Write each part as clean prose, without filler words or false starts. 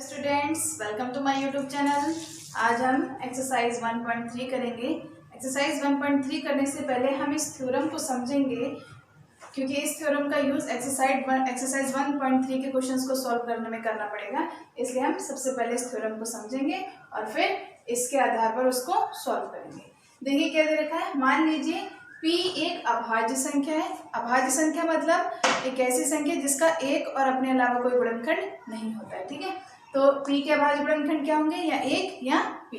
Students, welcome to my YouTube channel. आज हम exercise 1.3 करेंगे। एक्सरसाइज 1.3 करने से पहले हम इस थ्योरम को समझेंगे, क्योंकि इस थ्योरम का यूज एक्सरसाइज 1.3 के क्वेश्चंस को सॉल्व करने में करना पड़ेगा। इसलिए हम सबसे पहले इस थ्योरम को समझेंगे और फिर इसके आधार पर उसको सॉल्व करेंगे। देखिए क्या दे रखा है। मान लीजिए P एक अभाज्य संख्या है। अभाज्य संख्या मतलब एक ऐसी संख्या जिसका एक और अपने अलावा कोई गुणनखंड नहीं होता है। ठीक है, तो P के अभाज्य गुणनखंड क्या होंगे, या एक या P।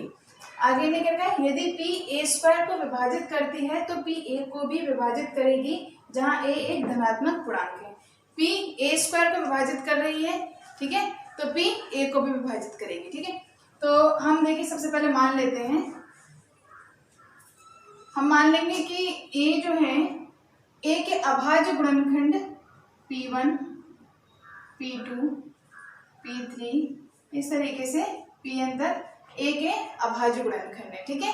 आगे ने क्या कहा, यदि P a स्क्वायर को विभाजित करती है तो P a को भी विभाजित करेगी, जहां a एक धनात्मक पूर्णांक है। P a स्क्वायर को विभाजित कर रही है, ठीक है, तो P a को भी विभाजित करेगी। ठीक है, तो हम देखिए सबसे पहले मान लेते हैं, हम मान लेंगे कि a जो है a के अभाज्य गुणनखंड P1 P2 P3 इस तरीके से Pn तक a के अभाज्य गुणनखंड है। ठीक है,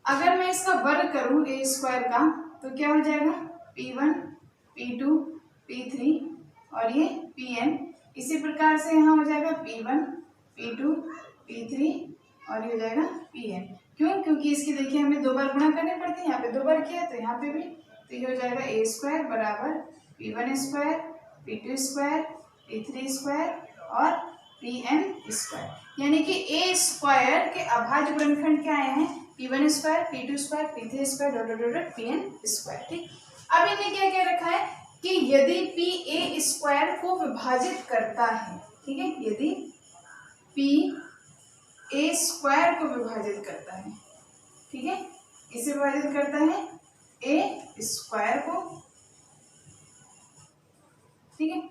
अगर मैं इसका वर्ग करूं a स्क्वायर का तो क्या हो जाएगा, P1 P2 P3 और ये Pn। इसी प्रकार से यहाँ हो जाएगा P1 P2 P3 और ये हो जाएगा Pn। क्यों, क्योंकि इसकी देखिए हमें दो बार गुणा करने पड़ते हैं। यहाँ पे दो बार किया तो यहाँ पे भी, तो ये हो जाएगा a स्क्वायर बराबर P1 square P2 square P3 square और Pn स्क्वायर। यानी कि a स्क्वायर के अभाज्य गुणनखंड क्या आए हैं, P1 square P2 square P3 square dot dot dot Pn square. ठीक, अब इन्हें क्या क्या रखा है कि यदि P a स्क्वायर को विभाजित करता है, ठीक है, यदि P a स्क्वायर को विभाजित करता है, ठीक है, इसे विभाजित करता है a स्क्वायर को, ठीक है,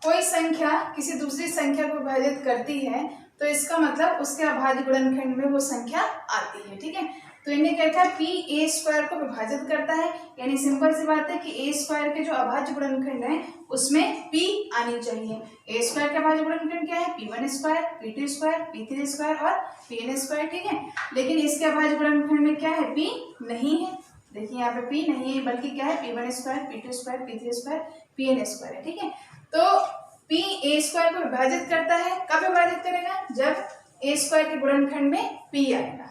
कोई संख्या किसी दूसरी संख्या को विभाजित करती है तो इसका मतलब उसके अभाज्य गुणनखंड में वो संख्या आती है। ठीक है, तो इन्हें कहता है P a स्क्वायर को विभाजित करता है, यानी सिंपल सी बात है कि a स्क्वायर के जो अभाज्य गुणनखंड है उसमें P आनी चाहिए। a स्क्वायर का अभाज्य गुणनखंड क्या है, P1 square P2 square P3 square और Pn स्क्वायर। ठीक है, लेकिन इसके अभाज्य गुणनखंड में क्या है, P नहीं है। देखिए यहाँ पे P नहीं है, बल्कि क्या है, P1 square P2 square P3 square Pn square है। ठीक है, तो P a स्क्वायर को विभाजित करता है, कब विभाजित करेगा, जब a स्क्वायर के गुणनखंड में P आएगा।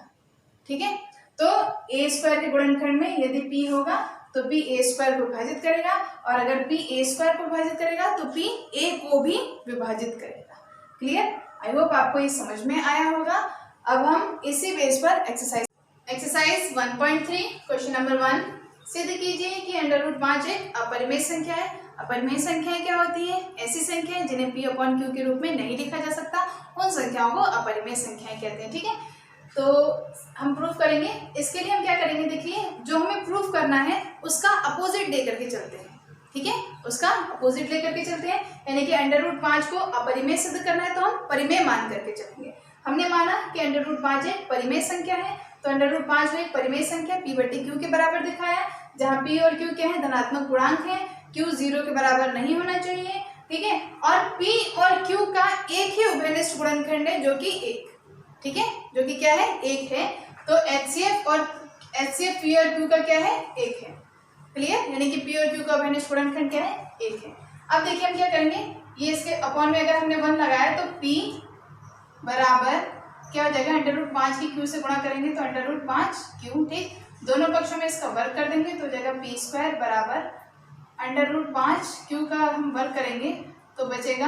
ठीक है, तो a स्क्वायर के गुणनखंड में यदि P होगा तो P a स्क्वायर को विभाजित करेगा, और अगर P a स्क्वायर को विभाजित करेगा तो P a को भी विभाजित करेगा। क्लियर, आई होप आपको ये समझ में आया होगा। अब हम इसी बेस पर एक्सरसाइज 1.3 क्वेश्चन नंबर 1 सिद्ध कीजिए कि √5 एक अपरिमेय संख्या है। अपरिमेय संख्याएं क्या होती है, ऐसी संख्याएं जिन्हें P/Q के रूप में नहीं लिखा जा सकता, उन संख्याओं को अपरिमेय संख्याएं कहते हैं। ठीक है, तो हम प्रूफ करेंगे। इसके लिए हम क्या करेंगे, देखिए जो हमें प्रूफ करना है उसका अपोजिट लेकर के चलते हैं। ठीक है, उसका अपोजिट लेकर के चलते हैं, यानी कि √5 को अपरिमेय सिद्ध करना है तो हम परिमेय मान करके चलेंगे। हमने माना कि √5 एक परिमेय संख्या है, तो √5 एक परिमेय संख्या P/Q के बराबर दिखाया, जहाँ P और Q क्या है, धनात्मक पूर्णांक है, Q 0 के बराबर नहीं होना चाहिए। ठीक है, और P और Q का एक ही उभयनिष्ठ गुणनखंड है जो कि 1, ठीक है, जो कि क्या है, 1 है। तो HCF P और Q का क्या है, 1 है। क्लियर, यानी कि P और Q का उभयनिष्ठ गुणनखंड क्या है, 1 है। अब देखिए हम क्या करेंगे, ये इसके अपॉन में अगर हमने 1 लगाया तो P बराबर क्या हो जाएगा, √5 की Q से गुणा करेंगे तो √5Q। ठीक, दोनों पक्षों में इसका वर्ग कर देंगे तो हो जाएगा P स्क्वायर बराबर √5Q का हम वर्ग करेंगे तो बचेगा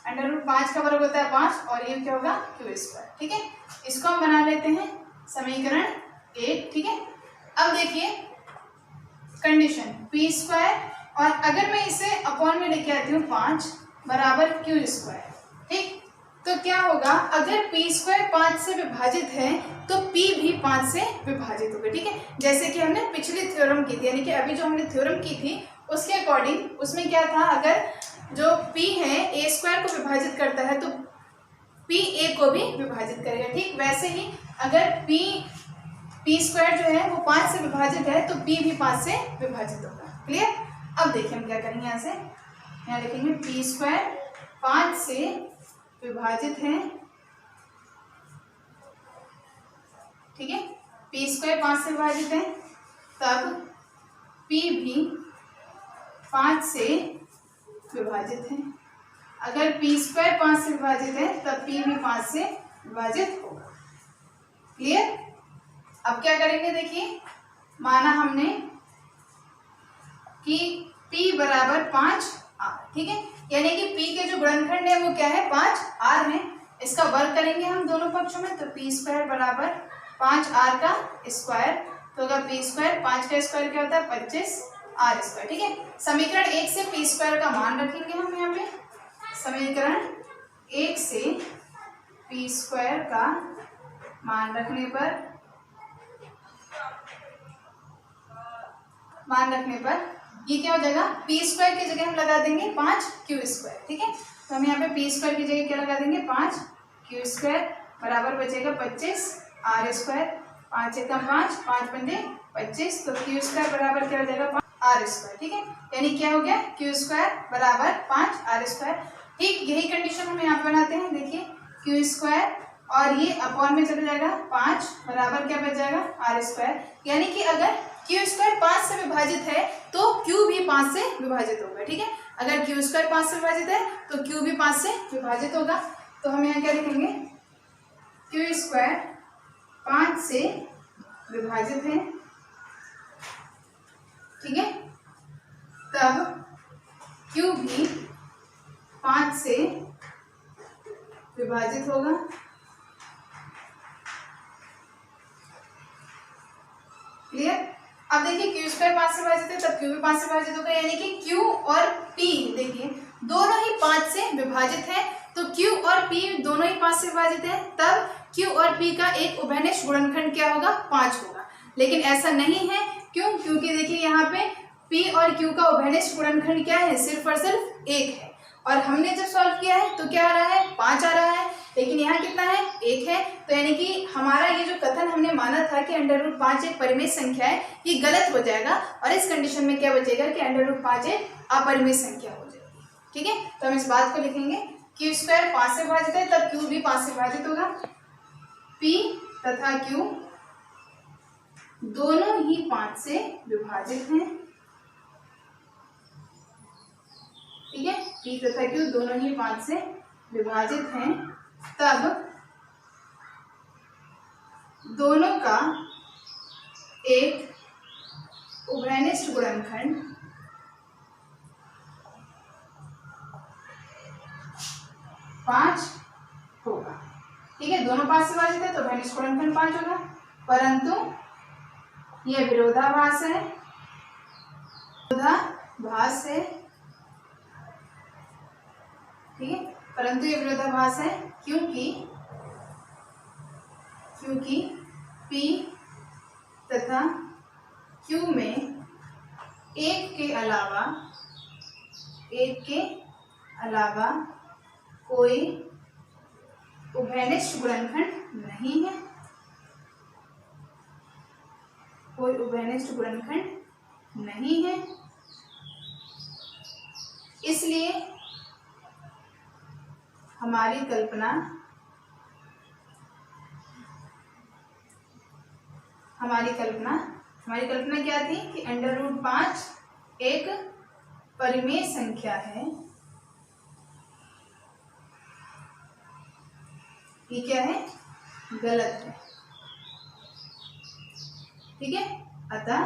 √5 का वर्ग होता है 5 और ये क्या होगा, Q स्क्वायर। ठीक है, इसको हम बना लेते हैं समीकरण 1। ठीक है, अब देखिए कंडीशन P स्क्वायर, और अगर मैं इसे अपॉन में लेके आती हूँ 5 बराबर Q स्क्वायर। ठीक, तो क्या होगा, अगर P स्क्वायर 5 से विभाजित है तो P भी 5 से विभाजित होगा। ठीक है, जैसे कि हमने पिछली थ्योरम की थी, यानी कि अभी जो हमने थ्योरम की थी उसके अकॉर्डिंग उसमें क्या था, अगर जो P है a स्क्वायर को विभाजित करता है तो P a को भी विभाजित करेगा। ठीक, वैसे ही अगर P स्क्वायर जो है वो 5 से विभाजित है तो P भी 5 से विभाजित होगा। क्लियर, अब देखिए हम क्या करेंगे, यहाँ से यहाँ लिखेंगे P स्क्वायर 5 से विभाजित है। ठीक है, P स्क्वायर 5 से विभाजित है, तब P भी 5 से विभाजित है। अगर p स्क्वायर 5 से विभाजित है तब p भी 5 से विभाजित होगा। क्लियर? अब क्या करेंगे, देखिए माना हमने कि p बराबर 5r, ठीक है, यानी कि p के जो गुणनखंड है वो क्या है, 5r है। इसका वर्ग करेंगे हम दोनों पक्षों में, तो p स्क्वायर बराबर 5r का स्क्वायर, तो अगर p स्क्वायर 5 का स्क्वायर क्या होता है 25r स्क्वायर, ठीक है। समीकरण 1 से p स्क्वायर का मान रखेंगे हम यहाँ पे, समीकरण 1 से p स्क्वायर का मान रखने पर ये क्या हो जाएगा, p स्क्वायर की जगह हम लगा देंगे 5q स्क्वायर, ठीक है। तो हम यहाँ पे p स्क्वायर की जगह क्या लगा देंगे 5q स्क्वायर बराबर बचेगा 25r स्क्वायर, 5 एकम 5, 5 पंजे 25, तो q स्क्वायर बराबर क्या हो जाएगा 5r स्क्वायर, ठीक है। यानी क्या हो गया, q स्क्वायर बराबर 5r स्क्वायर। ठीक यही कंडीशन हम यहाँ पे बनाते हैं, देखिए q स्क्वायर और ये अपॉन में चला जाएगा 5 बराबर क्या बच जाएगा r स्क्वायर, यानी कि अगर q स्क्वायर 5 से विभाजित है तो q भी 5 से विभाजित होगा, ठीक है। अगर q स्क्वायर 5 से विभाजित है तो q भी 5 से विभाजित होगा। तो हम यहाँ क्या लिखेंगे, q स्क्वायर 5 से विभाजित है, ठीक है, तब q भी 5 से विभाजित होगा। क्लियर? अब देखिए q स्क्वायर 5 से विभाजित है तब q भी 5 से विभाजित होगा, यानी कि q और p देखिए दोनों ही 5 से विभाजित है, तो q और p दोनों ही 5 से विभाजित है, तब q और p का एक उभयनिष्ठ गुणनखंड क्या होगा 5 होगा। लेकिन ऐसा नहीं है, क्यों? क्योंकि देखिए यहाँ पे p और q का उभयनिष्ठ गुणनखंड क्या है, सिर्फ और सिर्फ 1 है, और हमने जब सॉल्व किया है तो क्या आ रहा है 5 आ रहा है, लेकिन यहाँ कितना है 1 है। तो यानी कि हमारा ये जो कथन हमने माना था कि √5 एक परिमेय संख्या है, ये गलत हो जाएगा, और इस कंडीशन में क्या बचेगा कि √5 एक अपरिमेय संख्या हो जाएगी, ठीक है। तो हम इस बात को लिखेंगे, q स्क्वायर 5 से विभाजित है तब q भी 5 से विभाजित होगा, p तथा q दोनों ही 5 से विभाजित हैं, ठीक है, p तथा q दोनों ही 5 से विभाजित हैं, तब दोनों का एक उभयनिष्ठ गुणनखंड 5 होगा, ठीक है। दोनों 5 से विभाजित है तो उभयनिष्ठ गुणनखंड 5 होगा, परंतु यह विरोधाभास है, ठीक है, परंतु ये विरोधाभास है क्योंकि p तथा q में एक के अलावा कोई उभयनिष्ठ गुणनखंड नहीं है, कोई उभयनिष्ठ गुणनखंड नहीं है, इसलिए हमारी कल्पना क्या थी कि √5 एक परिमेय संख्या है, ये क्या है गलत है, ठीक है। अतः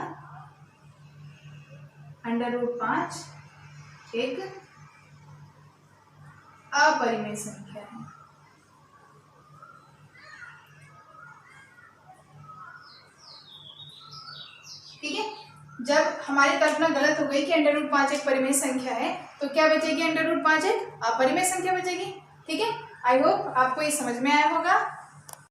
√5 एक अपरिमेय संख्या है। ठीक है, जब हमारी कल्पना गलत हो गई कि √5 एक परिमेय संख्या है तो क्या बचेगी, √5 एक अपरिमेय संख्या बचेगी, ठीक है। आई होप आपको ये समझ में आया होगा।